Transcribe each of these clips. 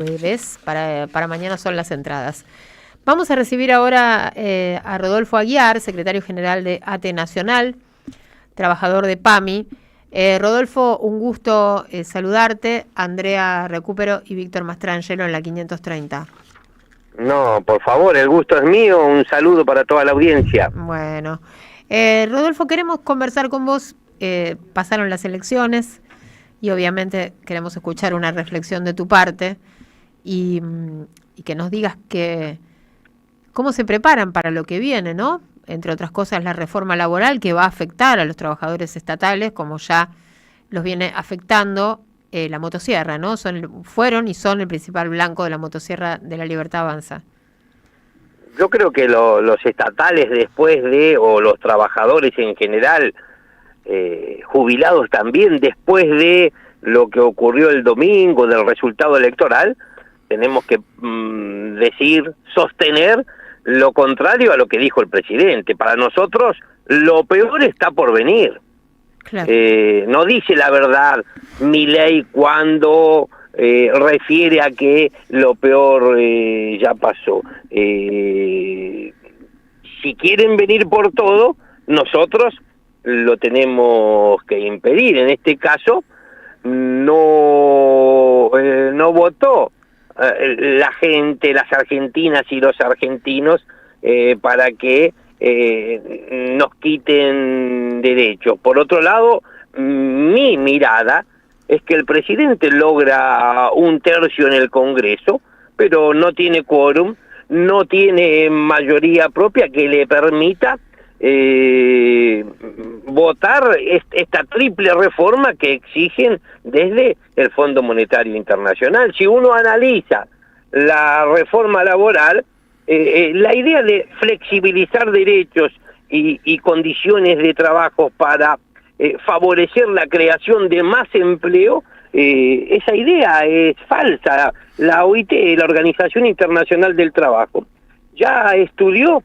¿Ves? Para mañana son las entradas. Vamos a recibir ahora a Rodolfo Aguiar, secretario general de ATE Nacional, trabajador de PAMI. Rodolfo, un gusto saludarte. Andrea Recupero y Víctor Mastrangelo en la 530. No, por favor, el gusto es mío. Un saludo para toda la audiencia. Bueno, Rodolfo, queremos conversar con vos. Pasaron las elecciones y obviamente queremos escuchar una reflexión de tu parte. Y que nos digas cómo se preparan para lo que viene, ¿no? Entre otras cosas, la reforma laboral que va a afectar a los trabajadores estatales, como ya los viene afectando la motosierra, ¿no? Fueron y son el principal blanco de la motosierra de La Libertad Avanza. Yo creo que los estatales después o los trabajadores en general, jubilados también, después de lo que ocurrió el domingo, del resultado electoral, tenemos que sostener lo contrario a lo que dijo el presidente. Para nosotros, lo peor está por venir. Claro. No dice la verdad Milei cuando refiere a que lo peor ya pasó. Si quieren venir por todo, nosotros lo tenemos que impedir. En este caso, no votó la gente, las argentinas y los argentinos para que nos quiten derechos. Por otro lado, mi mirada es que el presidente logra 1/3 en el Congreso, pero no tiene quórum, no tiene mayoría propia que le permita votar esta triple reforma que exigen desde el Fondo Monetario Internacional. Si uno analiza la reforma laboral, la idea de flexibilizar derechos y condiciones de trabajo para favorecer la creación de más empleo, esa idea es falsa. La OIT, la Organización Internacional del Trabajo, ya estudió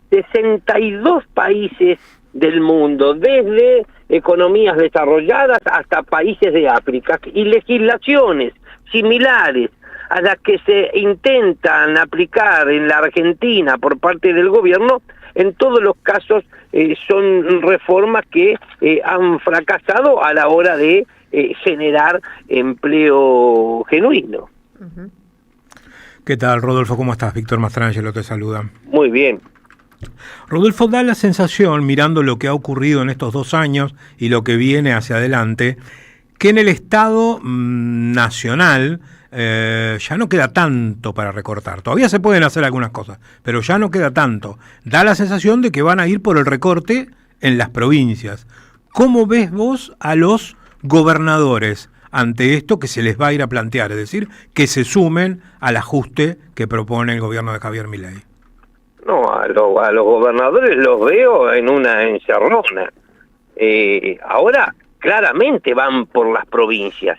62 países del mundo, desde economías desarrolladas hasta países de África, y legislaciones similares a las que se intentan aplicar en la Argentina por parte del gobierno. En todos los casos son reformas que han fracasado a la hora de generar empleo genuino. ¿Qué tal, Rodolfo? ¿Cómo estás? Víctor Mastrangelo te saluda. Muy bien. Rodolfo, da la sensación, mirando lo que ha ocurrido en estos 2 años y lo que viene hacia adelante, que en el Estado nacional ya no queda tanto para recortar. Todavía se pueden hacer algunas cosas, pero ya no queda tanto. Da la sensación de que van a ir por el recorte en las provincias. ¿Cómo ves vos a los gobernadores ante esto que se les va a ir a plantear? Es decir, que se sumen al ajuste que propone el gobierno de Javier Milei. No, a los gobernadores los veo en una encerrona. Ahora claramente van por las provincias.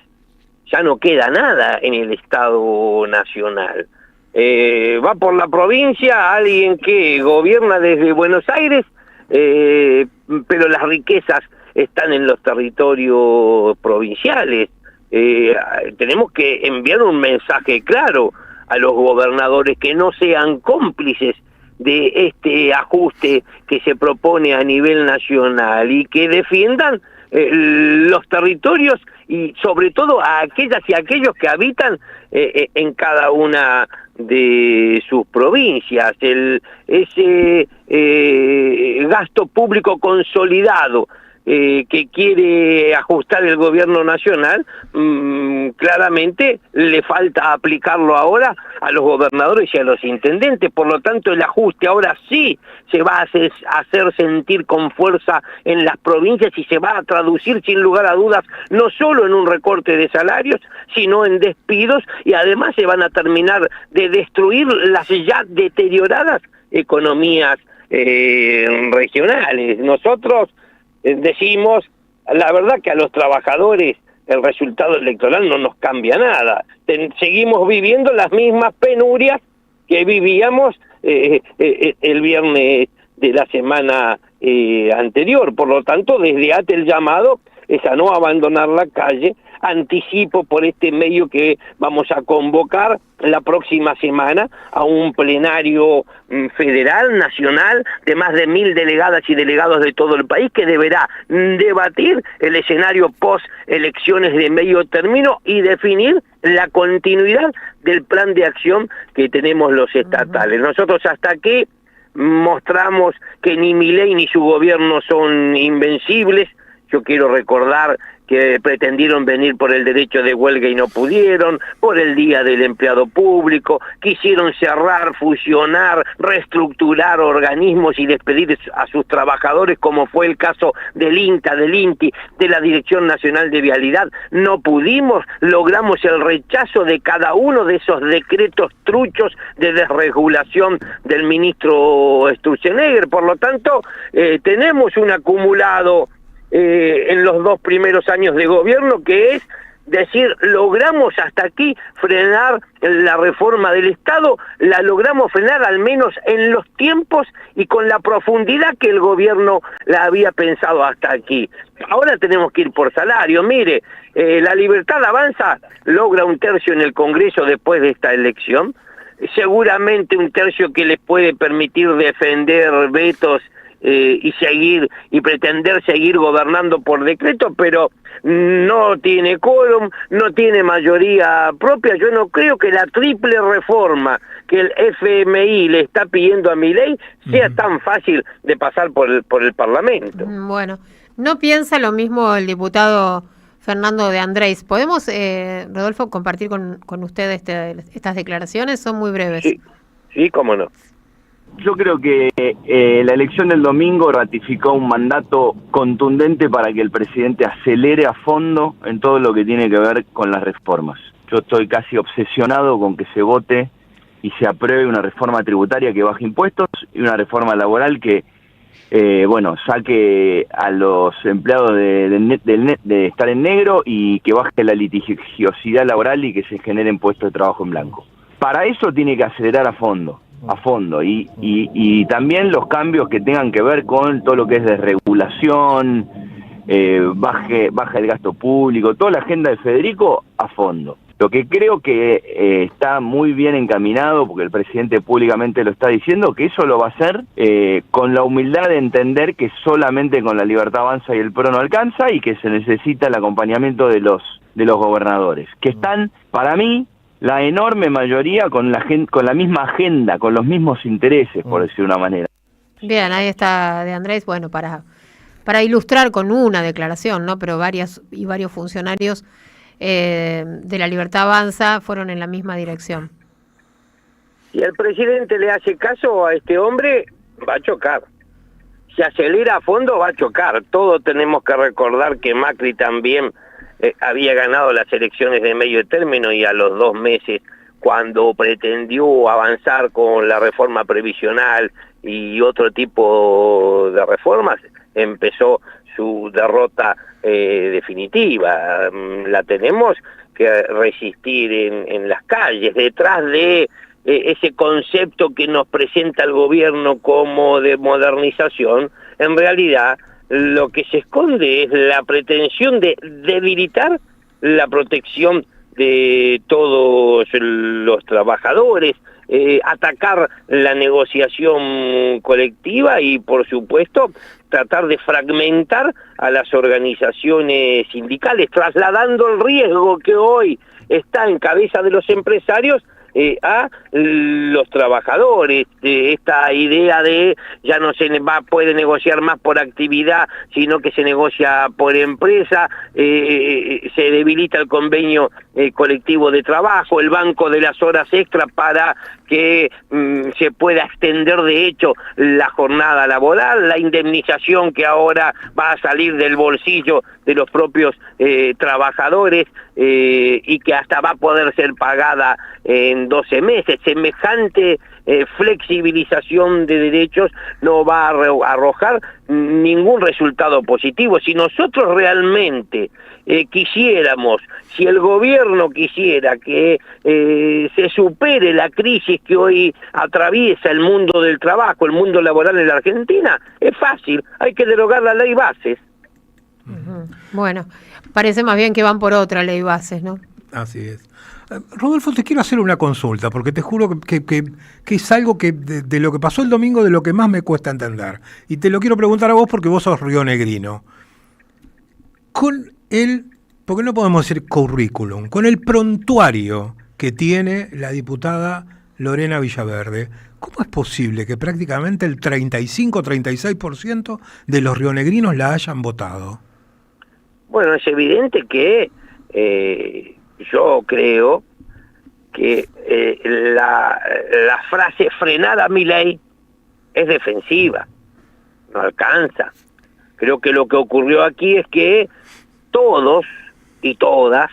Ya no queda nada en el Estado Nacional. Va por la provincia alguien que gobierna desde Buenos Aires, pero las riquezas están en los territorios provinciales. Tenemos que enviar un mensaje claro a los gobernadores que no sean cómplices de este ajuste que se propone a nivel nacional y que defiendan los territorios y sobre todo a aquellas y aquellos que habitan en cada una de sus provincias. Ese gasto público consolidado que quiere ajustar el gobierno nacional, claramente le falta aplicarlo ahora a los gobernadores y a los intendentes. Por lo tanto, el ajuste ahora sí se va a hacer sentir con fuerza en las provincias y se va a traducir sin lugar a dudas no solo en un recorte de salarios, sino en despidos, y además se van a terminar de destruir las ya deterioradas economías regionales. Nosotros decimos, la verdad que a los trabajadores el resultado electoral no nos cambia nada. Seguimos viviendo las mismas penurias que vivíamos el viernes de la semana anterior. Por lo tanto, desde ATE el llamado es a no abandonar la calle, anticipo por este medio que vamos a convocar la próxima semana a un plenario federal, nacional, de más de 1000 delegadas y delegados de todo el país, que deberá debatir el escenario post-elecciones de medio término y definir la continuidad del plan de acción que tenemos los estatales. Nosotros hasta aquí mostramos que ni Milei ni su gobierno son invencibles. Yo quiero recordar que pretendieron venir por el derecho de huelga y no pudieron, por el Día del Empleado Público, quisieron cerrar, fusionar, reestructurar organismos y despedir a sus trabajadores, como fue el caso del INTA, del INTI, de la Dirección Nacional de Vialidad. No pudimos, logramos el rechazo de cada uno de esos decretos truchos de desregulación del ministro Sturzenegger. Por lo tanto, tenemos un acumulado en los 2 primeros años de gobierno, que es decir, logramos hasta aquí frenar la reforma del Estado, la logramos frenar al menos en los tiempos y con la profundidad que el gobierno la había pensado hasta aquí. Ahora tenemos que ir por salario. Mire, la Libertad Avanza logra 1/3 en el Congreso después de esta elección, seguramente 1/3 que les puede permitir defender vetos y seguir y pretender seguir gobernando por decreto, pero no tiene quórum, no tiene mayoría propia. Yo no creo que la triple reforma que el FMI le está pidiendo a Milei sea tan fácil de pasar por el Parlamento. Bueno, no piensa lo mismo el diputado Fernando de Andrés. ¿Podemos, Rodolfo, compartir con usted estas declaraciones? Son muy breves. Sí, cómo no. Yo creo que la elección del domingo ratificó un mandato contundente para que el presidente acelere a fondo en todo lo que tiene que ver con las reformas. Yo estoy casi obsesionado con que se vote y se apruebe una reforma tributaria que baje impuestos y una reforma laboral que, saque a los empleados de estar en negro y que baje la litigiosidad laboral y que se generen puestos de trabajo en blanco. Para eso tiene que acelerar a fondo y también los cambios que tengan que ver con todo lo que es desregulación, baje el gasto público, toda la agenda de Federico a fondo. Lo que creo que está muy bien encaminado, porque el presidente públicamente lo está diciendo, que eso lo va a hacer con la humildad de entender que solamente con la Libertad Avanza y el PRO no alcanza y que se necesita el acompañamiento de los gobernadores, que están, para mí, la enorme mayoría con la misma agenda, con los mismos intereses, por decir de una manera. Bien, ahí está de Andrés, bueno, para ilustrar con una declaración, ¿no? Pero varios funcionarios de la Libertad Avanza fueron en la misma dirección. Si el presidente le hace caso a este hombre, va a chocar. Si acelera a fondo, va a chocar. Todos tenemos que recordar que Macri también había ganado las elecciones de medio término y a los 2 meses, cuando pretendió avanzar con la reforma previsional y otro tipo de reformas, empezó su derrota definitiva. La tenemos que resistir en las calles, detrás de ese concepto que nos presenta el gobierno como de modernización. En realidad, lo que se esconde es la pretensión de debilitar la protección de todos los trabajadores, atacar la negociación colectiva y, por supuesto, tratar de fragmentar a las organizaciones sindicales, trasladando el riesgo que hoy está en cabeza de los empresarios a los trabajadores. Esta idea de ya no se puede negociar más por actividad, sino que se negocia por empresa, se debilita el convenio colectivo de trabajo, el banco de las horas extra para que se pueda extender de hecho la jornada laboral, la indemnización que ahora va a salir del bolsillo de los propios trabajadores y que hasta va a poder ser pagada en 12 meses. Semejante flexibilización de derechos no va a arrojar ningún resultado positivo. Si nosotros realmente quisiéramos, si el gobierno quisiera que se supere la crisis que hoy atraviesa el mundo del trabajo, el mundo laboral en la Argentina, es fácil, hay que derogar la ley Bases. Bueno, parece más bien que van por otra ley bases, ¿no? Así es. Rodolfo, te quiero hacer una consulta, porque te juro que es algo que de lo que pasó el domingo, de lo que más me cuesta entender. Y te lo quiero preguntar a vos porque vos sos rionegrino. Con porque no podemos decir currículum, con el prontuario que tiene la diputada Lorena Villaverde, ¿cómo es posible que prácticamente el 35-36% de los rionegrinos la hayan votado? Bueno, es evidente que yo creo que la frase frenar a Milei es defensiva, no alcanza. Creo que lo que ocurrió aquí es que todos y todas,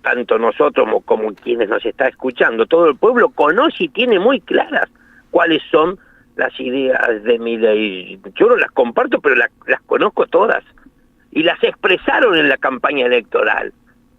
tanto nosotros como quienes nos está escuchando, todo el pueblo conoce y tiene muy claras cuáles son las ideas de Milei. Yo no las comparto, pero las conozco todas y las expresaron en la campaña electoral.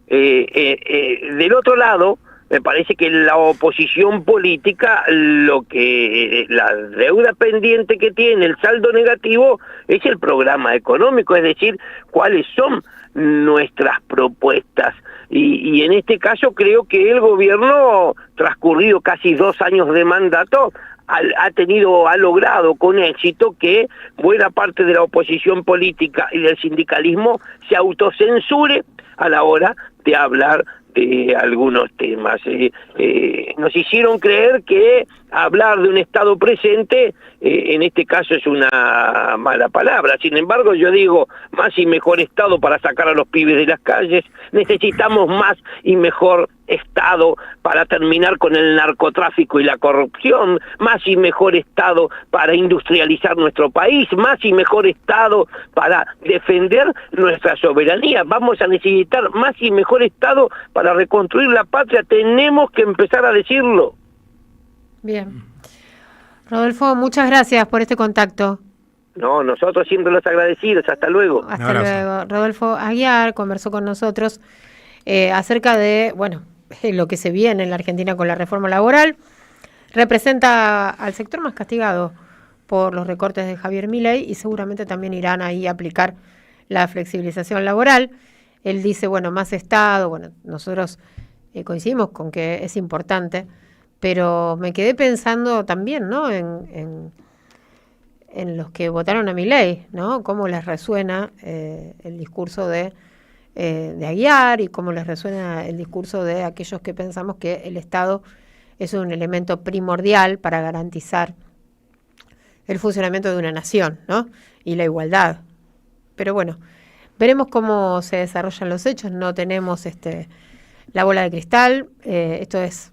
Del otro lado, me parece que la oposición política, la deuda pendiente que tiene, el saldo negativo, es el programa económico, es decir, cuáles son nuestras propuestas. Y en este caso creo que el gobierno, transcurrido casi 2 años de mandato, ha logrado con éxito que buena parte de la oposición política y del sindicalismo se autocensure a la hora de hablar de algunos temas. Nos hicieron creer que hablar de un Estado presente, en este caso es una mala palabra. Sin embargo, yo digo, más y mejor Estado para sacar a los pibes de las calles. Necesitamos más y mejor Estado para terminar con el narcotráfico y la corrupción, más y mejor Estado para industrializar nuestro país, más y mejor Estado para defender nuestra soberanía. Vamos a necesitar más y mejor Estado para reconstruir la patria. Tenemos que empezar a decirlo. Bien. Rodolfo, muchas gracias por este contacto. No, nosotros siempre los agradecidos. Hasta luego. Hasta luego. Rodolfo Aguiar conversó con nosotros acerca de, lo que se viene en la Argentina con la reforma laboral. Representa al sector más castigado por los recortes de Javier Milei y seguramente también irán ahí a aplicar la flexibilización laboral. Él dice, más Estado. Nosotros coincidimos con que es importante, pero me quedé pensando también, ¿no?, en los que votaron a Milei, ¿no? Cómo les resuena el discurso de Aguiar y cómo les resuena el discurso de aquellos que pensamos que el Estado es un elemento primordial para garantizar el funcionamiento de una nación, ¿no?, y la igualdad. Pero veremos cómo se desarrollan los hechos. No tenemos la bola de cristal. Esto es